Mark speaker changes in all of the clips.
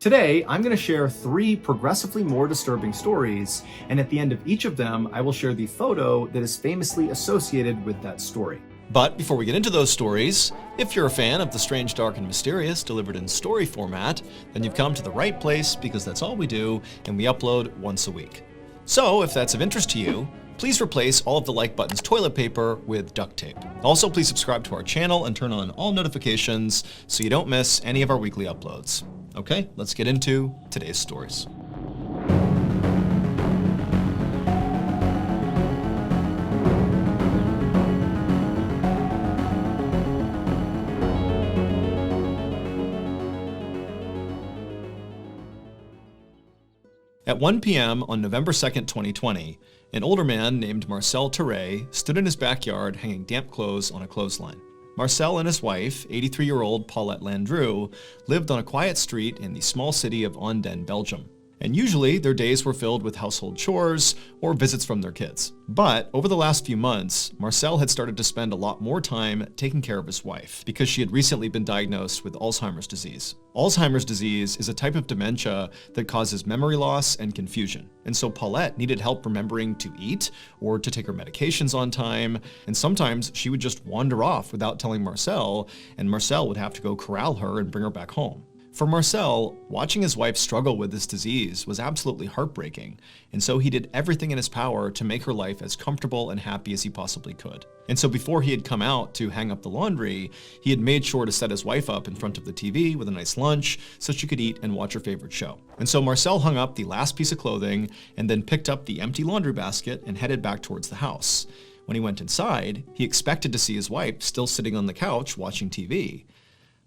Speaker 1: Today, I'm going to share 3 progressively more disturbing stories, and at the end of each of them, I will share the photo that is famously associated with that story.
Speaker 2: But before we get into those stories, if you're a fan of the strange, dark, and mysterious delivered in story format, then you've come to the right place because that's all we do, and we upload once a week. So if that's of interest to you, please replace all of the like button's toilet paper with duct tape. Also, please subscribe to our channel and turn on all notifications so you don't miss any of our weekly uploads. Okay, let's get into today's stories. At 1 p.m. on November 2nd, 2020, an older man named Marcel Terray stood in his backyard hanging damp clothes on a clothesline. Marcel and his wife, 83-year-old Paulette Landru, lived on a quiet street in the small city of Anden, Belgium. And usually, their days were filled with household chores or visits from their kids. But over the last few months, Marcel had started to spend a lot more time taking care of his wife because she had recently been diagnosed with Alzheimer's disease. Alzheimer's disease is a type of dementia that causes memory loss and confusion. And so Paulette needed help remembering to eat or to take her medications on time. And sometimes she would just wander off without telling Marcel, and Marcel would have to go corral her and bring her back home. For Marcel, watching his wife struggle with this disease was absolutely heartbreaking, and so he did everything in his power to make her life as comfortable and happy as he possibly could. And so before he had come out to hang up the laundry, he had made sure to set his wife up in front of the TV with a nice lunch so she could eat and watch her favorite show. And so Marcel hung up the last piece of clothing and then picked up the empty laundry basket and headed back towards the house. When he went inside, he expected to see his wife still sitting on the couch watching TV.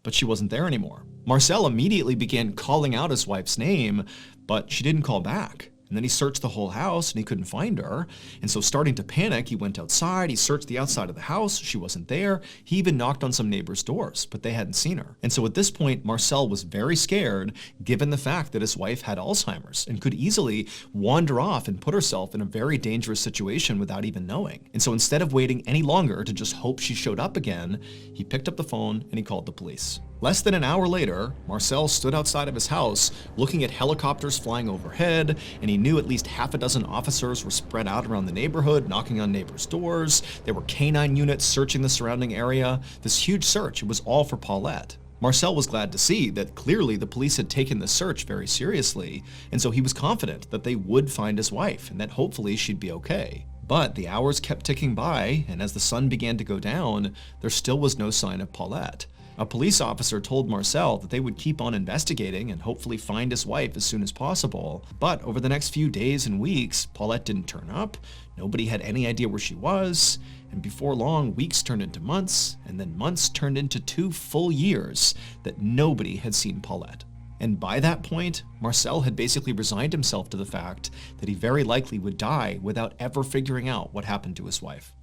Speaker 2: But she wasn't there anymore. Marcel immediately began calling out his wife's name, but she didn't call back. And then he searched the whole house and he couldn't find her. And so starting to panic, he went outside, he searched the outside of the house, she wasn't there. He even knocked on some neighbors' doors, but they hadn't seen her. And so at this point, Marcel was very scared, given the fact that his wife had Alzheimer's and could easily wander off and put herself in a very dangerous situation without even knowing. And so instead of waiting any longer to just hope she showed up again, he picked up the phone and he called the police. Less than an hour later, Marcel stood outside of his house looking at helicopters flying overhead, and he knew at least half a dozen officers were spread out around the neighborhood, knocking on neighbors' doors. There were canine units searching the surrounding area. This huge search, it was all for Paulette. Marcel was glad to see that clearly the police had taken the search very seriously, and so he was confident that they would find his wife and that hopefully she'd be okay. But the hours kept ticking by, and as the sun began to go down, there still was no sign of Paulette. A police officer told Marcel that they would keep on investigating and hopefully find his wife as soon as possible. But over the next few days and weeks, Paulette didn't turn up, nobody had any idea where she was, and before long, weeks turned into months, and then months turned into 2 full years that nobody had seen Paulette. And by that point, Marcel had basically resigned himself to the fact that he very likely would die without ever figuring out what happened to his wife.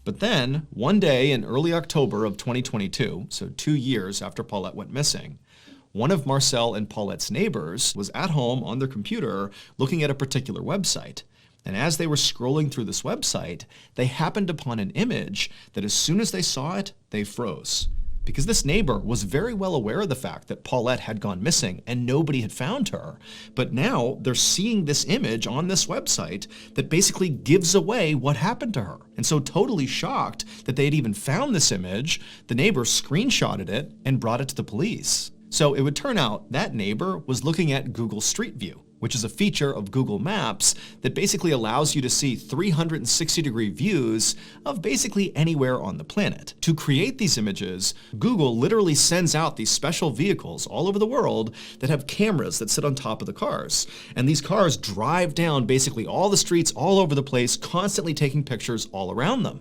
Speaker 2: But then, one day in early October of 2022, so 2 years after Paulette went missing, one of Marcel and Paulette's neighbors was at home on their computer looking at a particular website. And as they were scrolling through this website, they happened upon an image that as soon as they saw it, they froze. Because this neighbor was very well aware of the fact that Paulette had gone missing and nobody had found her. But now they're seeing this image on this website that basically gives away what happened to her. And so totally shocked that they had even found this image, the neighbor screenshotted it and brought it to the police. So it would turn out that neighbor was looking at Google Street View, which is a feature of Google Maps that basically allows you to see 360-degree views of basically anywhere on the planet. To create these images, Google literally sends out these special vehicles all over the world that have cameras that sit on top of the cars. And these cars drive down basically all the streets all over the place, constantly taking pictures all around them.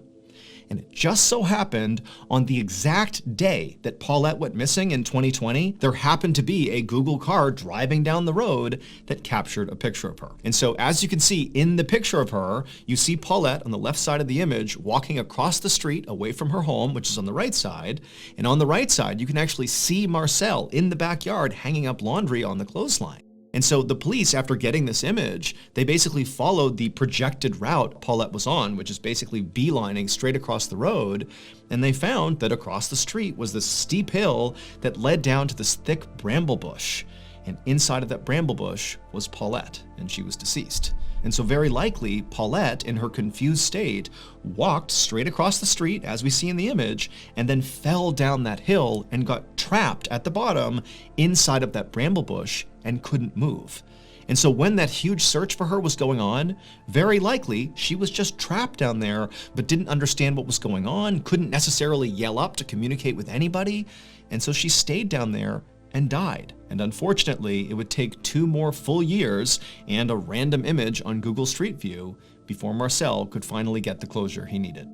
Speaker 2: And it just so happened on the exact day that Paulette went missing in 2020, there happened to be a Google car driving down the road that captured a picture of her. And so as you can see in the picture of her, you see Paulette on the left side of the image walking across the street away from her home, which is on the right side. And on the right side, you can actually see Marcel in the backyard hanging up laundry on the clothesline. And so the police, after getting this image, they basically followed the projected route Paulette was on, which is basically beelining straight across the road. And they found that across the street was this steep hill that led down to this thick bramble bush. and inside of that bramble bush was Paulette, and she was deceased. And so very likely, Paulette, in her confused state, walked straight across the street, as we see in the image, and then fell down that hill and got trapped at the bottom inside of that bramble bush and couldn't move. And so when that huge search for her was going on, very likely she was just trapped down there, but didn't understand what was going on, couldn't necessarily yell up to communicate with anybody, and so she stayed down there and died. And unfortunately, it would take 2 more full years and a random image on Google Street View before Marcel could finally get the closure he needed.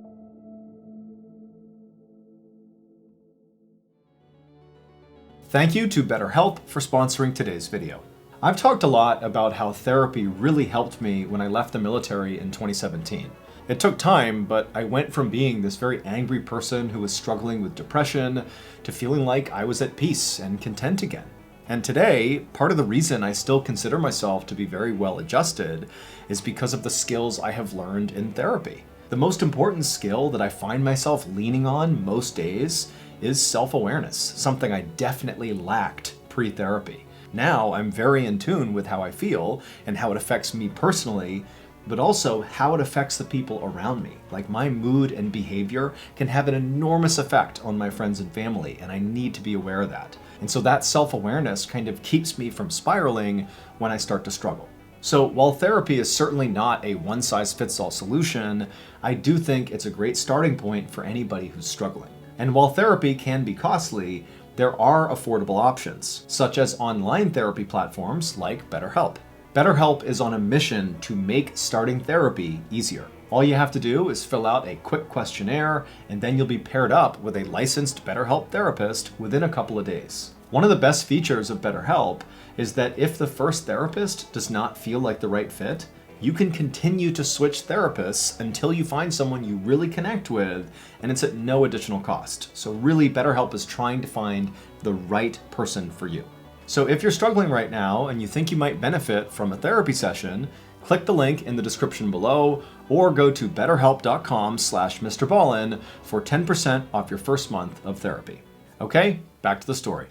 Speaker 1: Thank you to BetterHelp for sponsoring today's video. I've talked a lot about how therapy really helped me when I left the military in 2017. It took time, but I went from being this very angry person who was struggling with depression to feeling like I was at peace and content again. And today, part of the reason I still consider myself to be very well adjusted is because of the skills I have learned in therapy. The most important skill that I find myself leaning on most days is self-awareness, something I definitely lacked pre-therapy. Now I'm very in tune with how I feel and how it affects me personally, but also how it affects the people around me. Like, my mood and behavior can have an enormous effect on my friends and family, and I need to be aware of that. And so that self-awareness kind of keeps me from spiraling when I start to struggle. So while therapy is certainly not a one-size-fits-all solution, I do think it's a great starting point for anybody who's struggling. And while therapy can be costly, there are affordable options, such as online therapy platforms like BetterHelp. BetterHelp is on a mission to make starting therapy easier. All you have to do is fill out a quick questionnaire, and then you'll be paired up with a licensed BetterHelp therapist within a couple of days. One of the best features of BetterHelp is that if the first therapist does not feel like the right fit, you can continue to switch therapists until you find someone you really connect with, and it's at no additional cost. So really, BetterHelp is trying to find the right person for you. So if you're struggling right now and you think you might benefit from a therapy session, click the link in the description below or go to betterhelp.com/Mr. Ballin for 10% off your first month of therapy. Okay, back to the story.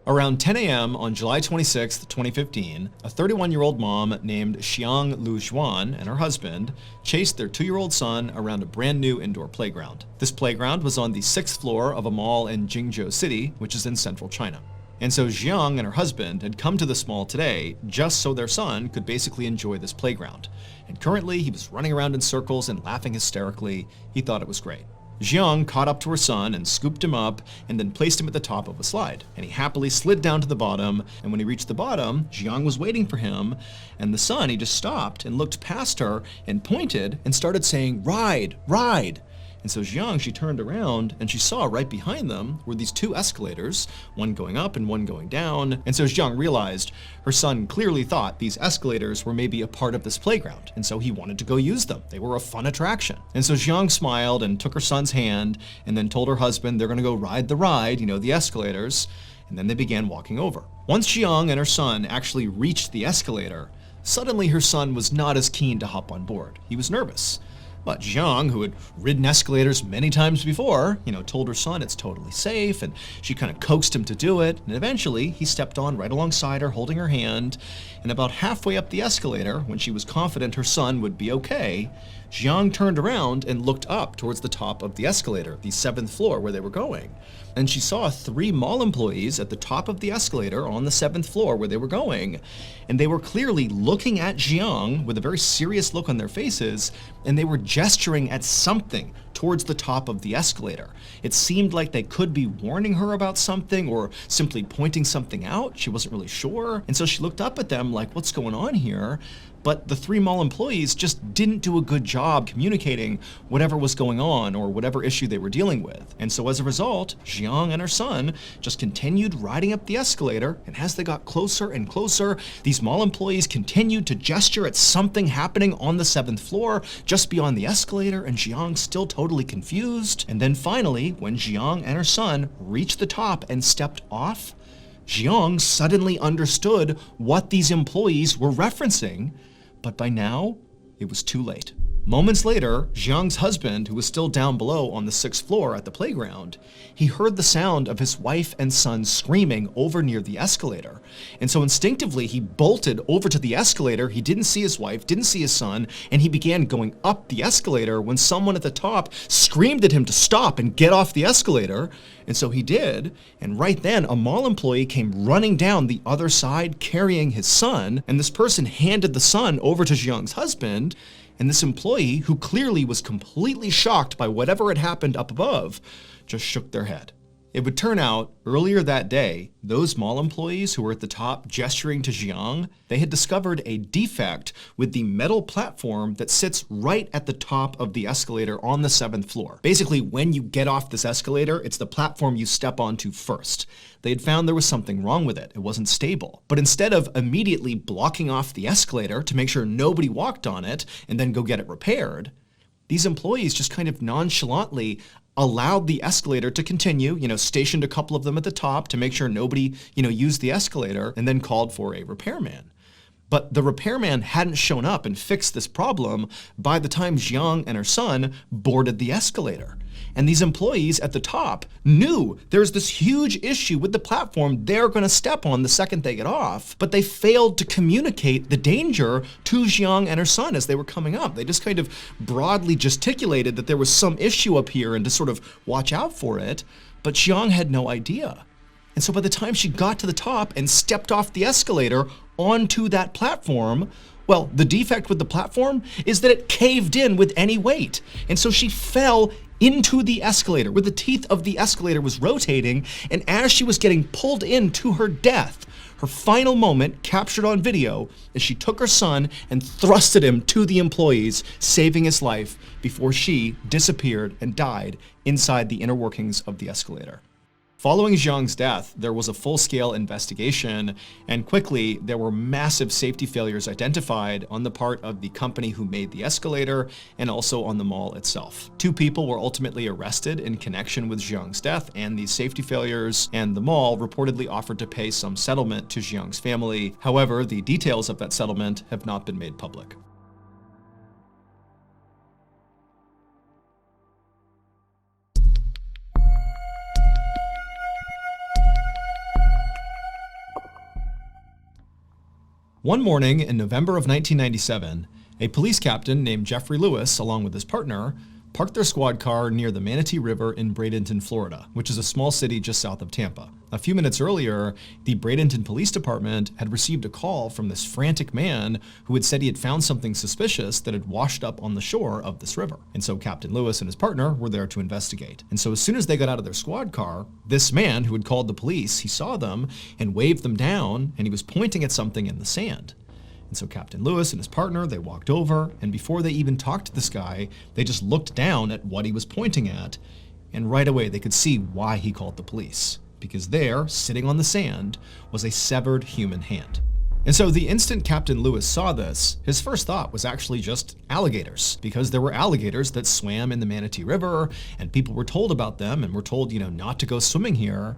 Speaker 2: Around 10 a.m. on July 26, 2015, a 31-year-old mom named Xiang Lu Juan and her husband chased their 2-year-old son around a brand new indoor playground. This playground was on the 6th floor of a mall in Jingzhou City, which is in central China. And so Xiang and her husband had come to this mall today just so their son could basically enjoy this playground. And currently he was running around in circles and laughing hysterically. He thought it was great. Xiang caught up to her son and scooped him up and then placed him at the top of a slide. And he happily slid down to the bottom, and when he reached the bottom, Xiang was waiting for him, and the son, he just stopped and looked past her and pointed and started saying, "Ride, ride." And so Xiang, she turned around and she saw right behind them were these 2 escalators, one going up and one going down. And so Xiang realized her son clearly thought these escalators were maybe a part of this playground. And so he wanted to go use them. They were a fun attraction. And so Xiang smiled and took her son's hand and then told her husband they're going to go ride the ride, the escalators. And then they began walking over. Once Xiang and her son actually reached the escalator, suddenly her son was not as keen to hop on board. He was nervous. But Xiang, who had ridden escalators many times before, told her son it's totally safe, and she kind of coaxed him to do it, and eventually he stepped on right alongside her, holding her hand, and about halfway up the escalator, when she was confident her son would be okay, Xiang turned around and looked up towards the top of the escalator, the 7th floor where they were going. And she saw 3 mall employees at the top of the escalator on the 7th floor where they were going. And they were clearly looking at Xiang with a very serious look on their faces, and they were gesturing at something towards the top of the escalator. It seemed like they could be warning her about something or simply pointing something out. She wasn't really sure. And so she looked up at them like, what's going on here? But the 3 mall employees just didn't do a good job communicating whatever was going on or whatever issue they were dealing with. And so as a result, Xiang and her son just continued riding up the escalator, and as they got closer and closer, these mall employees continued to gesture at something happening on the 7th floor just beyond the escalator, and Xiang still totally confused. And then finally, when Xiang and her son reached the top and stepped off, Xiang suddenly understood what these employees were referencing, but by now, it was too late. Moments later, Jiang's husband, who was still down below on the 6th floor at the playground, he heard the sound of his wife and son screaming over near the escalator. And so instinctively, he bolted over to the escalator. He didn't see his wife, didn't see his son, and he began going up the escalator when someone at the top screamed at him to stop and get off the escalator. And so he did, and right then, a mall employee came running down the other side carrying his son, and this person handed the son over to Jiang's husband. And this employee, who clearly was completely shocked by whatever had happened up above, just shook their head. It would turn out, earlier that day, those mall employees who were at the top gesturing to Jiang, they had discovered a defect with the metal platform that sits right at the top of the escalator on the 7th floor. Basically, when you get off this escalator, it's the platform you step onto first. They had found there was something wrong with it. It wasn't stable. But instead of immediately blocking off the escalator to make sure nobody walked on it and then go get it repaired, these employees just kind of nonchalantly allowed the escalator to continue, stationed a couple of them at the top to make sure nobody, used the escalator, and then called for a repairman. But the repairman hadn't shown up and fixed this problem by the time Jiang and her son boarded the escalator. And these employees at the top knew there's this huge issue with the platform they're going to step on the second they get off, but they failed to communicate the danger to Jiang and her son as they were coming up. They just kind of broadly gesticulated that there was some issue up here and to sort of watch out for it, but Jiang had no idea. And so by the time she got to the top and stepped off the escalator onto that platform, well, the defect with the platform is that it caved in with any weight. And so she fell into the escalator, where the teeth of the escalator was rotating, and as she was getting pulled in to her death, her final moment captured on video as she took her son and thrusted him to the employees, saving his life before she disappeared and died inside the inner workings of the escalator. Following Jiang's death, there was a full-scale investigation, and quickly there were massive safety failures identified on the part of the company who made the escalator and also on the mall itself. 2 people were ultimately arrested in connection with Jiang's death and these safety failures, and the mall reportedly offered to pay some settlement to Jiang's family. However, the details of that settlement have not been made public. One morning in November of 1997, a police captain named Jeffrey Lewis, along with his partner, parked their squad car near the Manatee River in Bradenton, Florida, which is a small city just south of Tampa. A few minutes earlier, the Bradenton Police Department had received a call from this frantic man who had said he had found something suspicious that had washed up on the shore of this river. And so Captain Lewis and his partner were there to investigate. And so as soon as they got out of their squad car, this man who had called the police, he saw them and waved them down, and he was pointing at something in the sand. And so Captain Lewis and his partner, they walked over, and before they even talked to this guy, they just looked down at what he was pointing at, and right away they could see why he called the police. Because there, sitting on the sand, was a severed human hand. And so the instant Captain Lewis saw this, his first thought was actually just alligators, because there were alligators that swam in the Manatee River, and people were told about them and were told, not to go swimming here,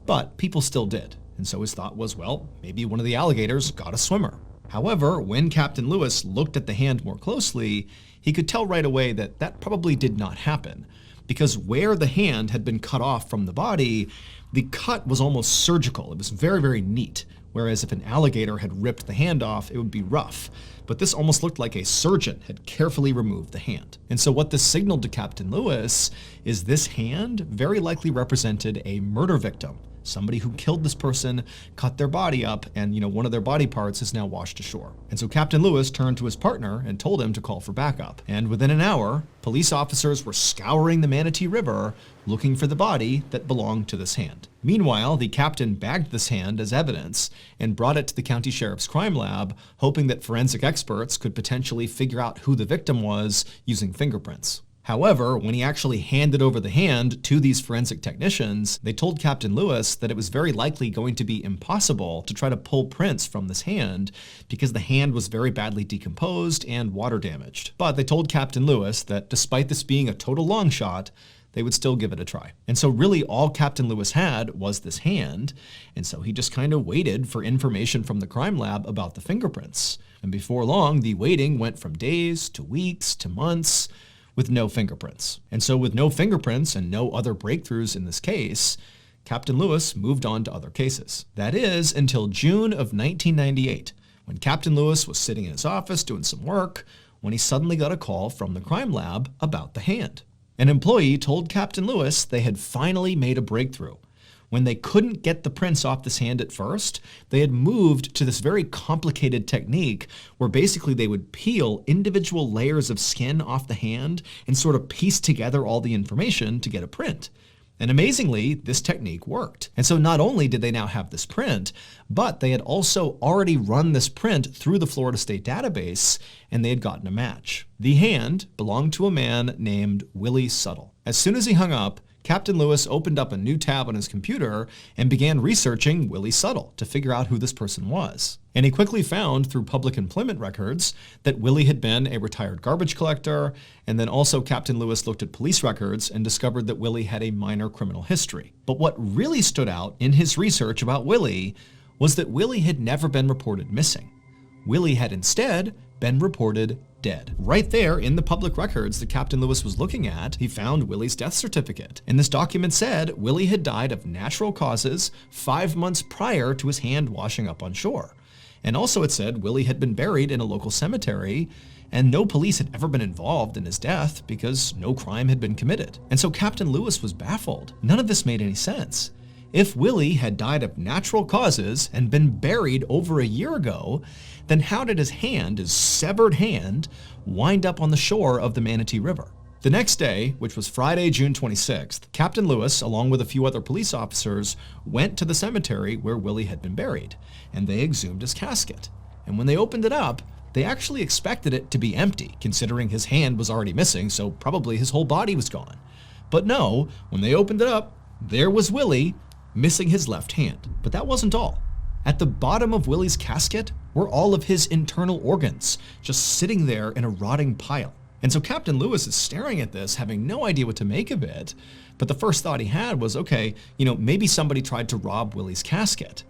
Speaker 2: but people still did. And so his thought was, well, maybe one of the alligators got a swimmer. However, when Captain Lewis looked at the hand more closely, he could tell right away that that probably did not happen, because where the hand had been cut off from the body, the cut was almost surgical. It was very, very neat, whereas if an alligator had ripped the hand off, it would be rough. But this almost looked like a surgeon had carefully removed the hand. And so what this signaled to Captain Lewis is this hand very likely represented a murder victim. Somebody who killed this person, cut their body up, and one of their body parts is now washed ashore. And so Captain Lewis turned to his partner and told him to call for backup. And within an hour, police officers were scouring the Manatee River looking for the body that belonged to this hand. Meanwhile, the captain bagged this hand as evidence and brought it to the county sheriff's crime lab, hoping that forensic experts could potentially figure out who the victim was using fingerprints. However, when he actually handed over the hand to these forensic technicians, they told Captain Lewis that it was very likely going to be impossible to try to pull prints from this hand because the hand was very badly decomposed and water damaged. But they told Captain Lewis that despite this being a total long shot, they would still give it a try. And so really all Captain Lewis had was this hand, and so he just kind of waited for information from the crime lab about the fingerprints. And before long, the waiting went from days to weeks to months with no fingerprints. And so with no fingerprints and no other breakthroughs in this case, Captain Lewis moved on to other cases. That is, until June of 1998, when Captain Lewis was sitting in his office doing some work, when he suddenly got a call from the crime lab about the hand. An employee told Captain Lewis they had finally made a breakthrough. When they couldn't get the prints off this hand at first, they had moved to this very complicated technique where basically they would peel individual layers of skin off the hand and sort of piece together all the information to get a print. And amazingly, this technique worked. And so not only did they now have this print, but they had also already run this print through the Florida State database, and they had gotten a match. The hand belonged to a man named Willie Suttle. As soon as he hung up, Captain Lewis opened up a new tab on his computer and began researching Willie Suttle to figure out who this person was. And he quickly found through public employment records that Willie had been a retired garbage collector, and then also Captain Lewis looked at police records and discovered that Willie had a minor criminal history. But what really stood out in his research about Willie was that Willie had never been reported missing. Willie had instead been reported dead. Right there in the public records that Captain Lewis was looking at, he found Willie's death certificate. And this document said Willie had died of natural causes 5 months prior to his hand washing up on shore. And also it said Willie had been buried in a local cemetery, and no police had ever been involved in his death because no crime had been committed. And so Captain Lewis was baffled. None of this made any sense. If Willie had died of natural causes and been buried over a year ago, then how did his hand, his severed hand, wind up on the shore of the Manatee River? The next day, which was Friday, June 26th, Captain Lewis, along with a few other police officers, went to the cemetery where Willie had been buried, and they exhumed his casket. And when they opened it up, they actually expected it to be empty, considering his hand was already missing, so probably his whole body was gone. But no, when they opened it up, there was Willie, missing his left hand. But that wasn't all. At the bottom of Willie's casket were all of his internal organs, just sitting there in a rotting pile. And so Captain Lewis is staring at this, having no idea what to make of it. But the first thought he had was, okay, maybe somebody tried to rob Willie's casket.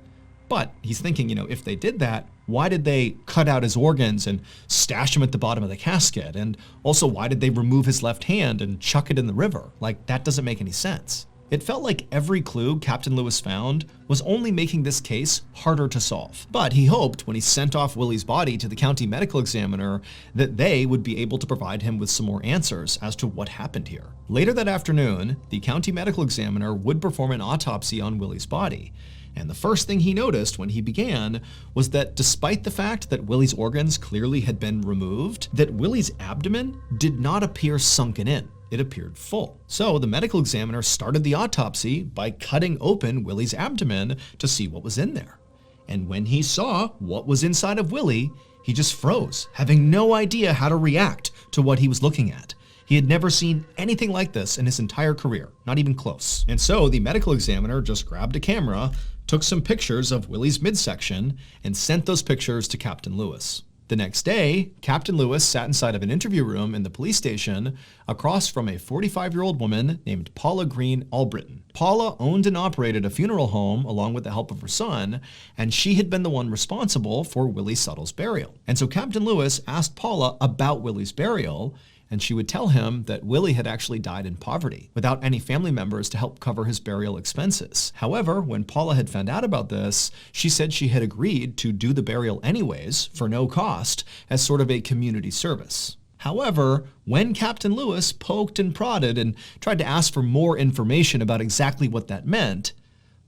Speaker 2: But he's thinking, if they did that, why did they cut out his organs and stash them at the bottom of the casket? And also, why did they remove his left hand and chuck it in the river? Like, that doesn't make any sense. It felt like every clue Captain Lewis found was only making this case harder to solve. But he hoped when he sent off Willie's body to the county medical examiner that they would be able to provide him with some more answers as to what happened here. Later that afternoon, the county medical examiner would perform an autopsy on Willie's body. And the first thing he noticed when he began was that despite the fact that Willie's organs clearly had been removed, that Willie's abdomen did not appear sunken in. It appeared full. So the medical examiner started the autopsy by cutting open Willie's abdomen to see what was in there. And when he saw what was inside of Willie, he just froze, having no idea how to react to what he was looking at. He had never seen anything like this in his entire career, not even close. And so the medical examiner just grabbed a camera, took some pictures of Willie's midsection, and sent those pictures to Captain Lewis. The next day, Captain Lewis sat inside of an interview room in the police station across from a 45-year-old woman named Paula Green Albritton. Paula owned and operated a funeral home along with the help of her son, and she had been the one responsible for Willie Suttle's burial. And so Captain Lewis asked Paula about Willie's burial, and she would tell him that Willie had actually died in poverty, without any family members to help cover his burial expenses. However, when Paula had found out about this, she said she had agreed to do the burial anyways, for no cost, as sort of a community service. However, when Captain Lewis poked and prodded and tried to ask for more information about exactly what that meant,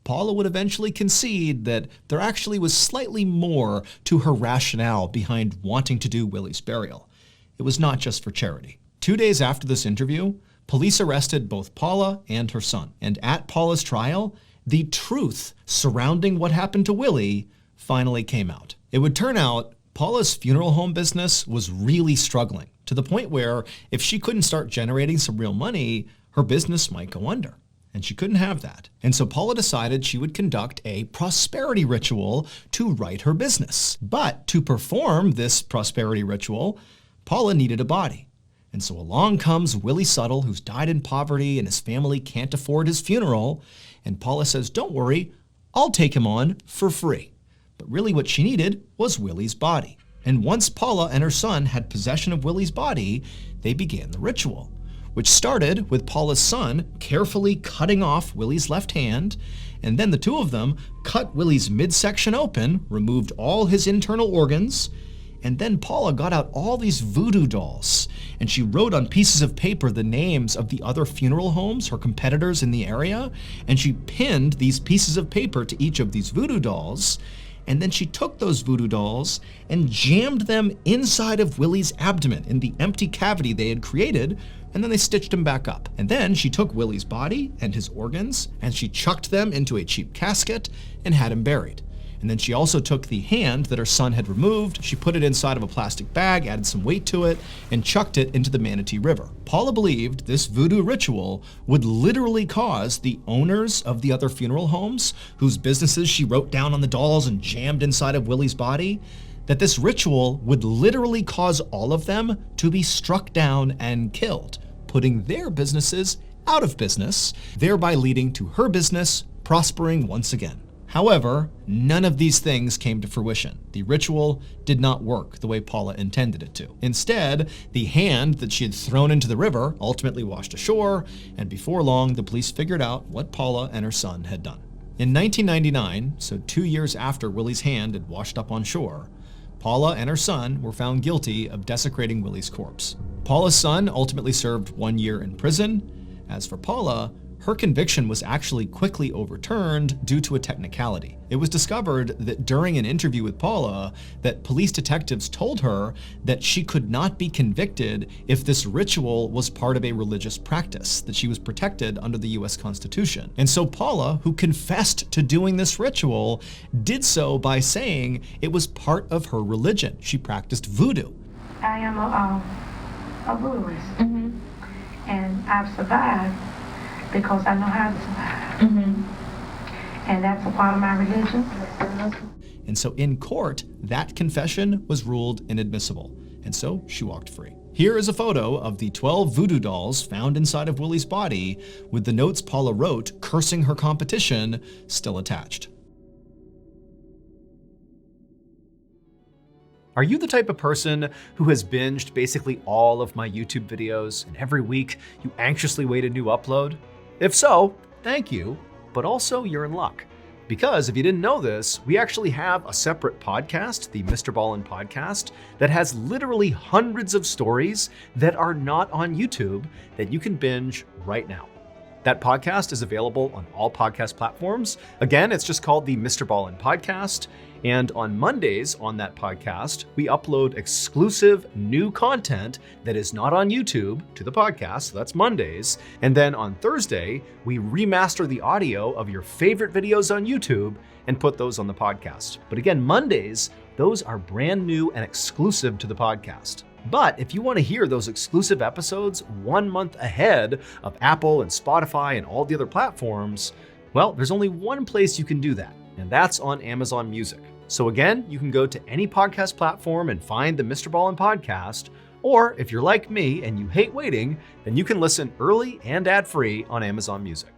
Speaker 2: Paula would eventually concede that there actually was slightly more to her rationale behind wanting to do Willie's burial. It was not just for charity. 2 days after this interview, police arrested both Paula and her son. And at Paula's trial, the truth surrounding what happened to Willie finally came out. It would turn out Paula's funeral home business was really struggling, to the point where if she couldn't start generating some real money, her business might go under. And she couldn't have that. And so Paula decided she would conduct a prosperity ritual to right her business. But to perform this prosperity ritual, Paula needed a body. And so along comes Willie Suttle, who's died in poverty and his family can't afford his funeral. And Paula says, don't worry, I'll take him on for free. But really what she needed was Willie's body. And once Paula and her son had possession of Willie's body, they began the ritual, which started with Paula's son carefully cutting off Willie's left hand, and then the two of them cut Willie's midsection open, removed all his internal organs, and then Paula got out all these voodoo dolls, and she wrote on pieces of paper the names of the other funeral homes, her competitors in the area, and she pinned these pieces of paper to each of these voodoo dolls, and then she took those voodoo dolls and jammed them inside of Willie's abdomen in the empty cavity they had created, and then they stitched him back up. And then she took Willie's body and his organs, and she chucked them into a cheap casket and had him buried. And then she also took the hand that her son had removed, she put it inside of a plastic bag, added some weight to it, and chucked it into the Manatee River. Paula believed this voodoo ritual would literally cause the owners of the other funeral homes, whose businesses she wrote down on the dolls and jammed inside of Willie's body, that this ritual would literally cause all of them to be struck down and killed, putting their businesses out of business, thereby leading to her business prospering once again. However, none of these things came to fruition. The ritual did not work the way Paula intended it to. Instead, the hand that she had thrown into the river ultimately washed ashore, and before long, the police figured out what Paula and her son had done. In 1999, so 2 years after Willie's hand had washed up on shore, Paula and her son were found guilty of desecrating Willie's corpse. Paula's son ultimately served 1 year in prison. As for Paula, her conviction was actually quickly overturned due to a technicality. It was discovered that during an interview with Paula, that police detectives told her that she could not be convicted if this ritual was part of a religious practice, that she was protected under the US Constitution. And so Paula, who confessed to doing this ritual, did so by saying it was part of her religion. She practiced voodoo.
Speaker 3: I am a voodooist, and I've survived because I know how to survive. And that's a part of my religion.
Speaker 2: And so in court, that confession was ruled inadmissible. And so she walked free. Here is a photo of the 12 voodoo dolls found inside of Willie's body, with the notes Paula wrote cursing her competition still attached.
Speaker 1: Are you the type of person who has binged basically all of my YouTube videos, and every week you anxiously wait a new upload? If so, thank you, but also you're in luck. Because if you didn't know this, we actually have a separate podcast, the Mr. Ballin Podcast, that has literally hundreds of stories that are not on YouTube that you can binge right now. That podcast is available on all podcast platforms. Again, it's just called the Mr. Ballin Podcast. And on Mondays on that podcast, we upload exclusive new content that is not on YouTube to the podcast, so that's Mondays. And then on Thursday, we remaster the audio of your favorite videos on YouTube and put those on the podcast. But again, Mondays, those are brand new and exclusive to the podcast. But if you want to hear those exclusive episodes 1 month ahead of Apple and Spotify and all the other platforms, well, there's only one place you can do that, and that's on Amazon Music. So again, you can go to any podcast platform and find the Mr. Ballin Podcast, or if you're like me and you hate waiting, then you can listen early and ad-free on Amazon Music.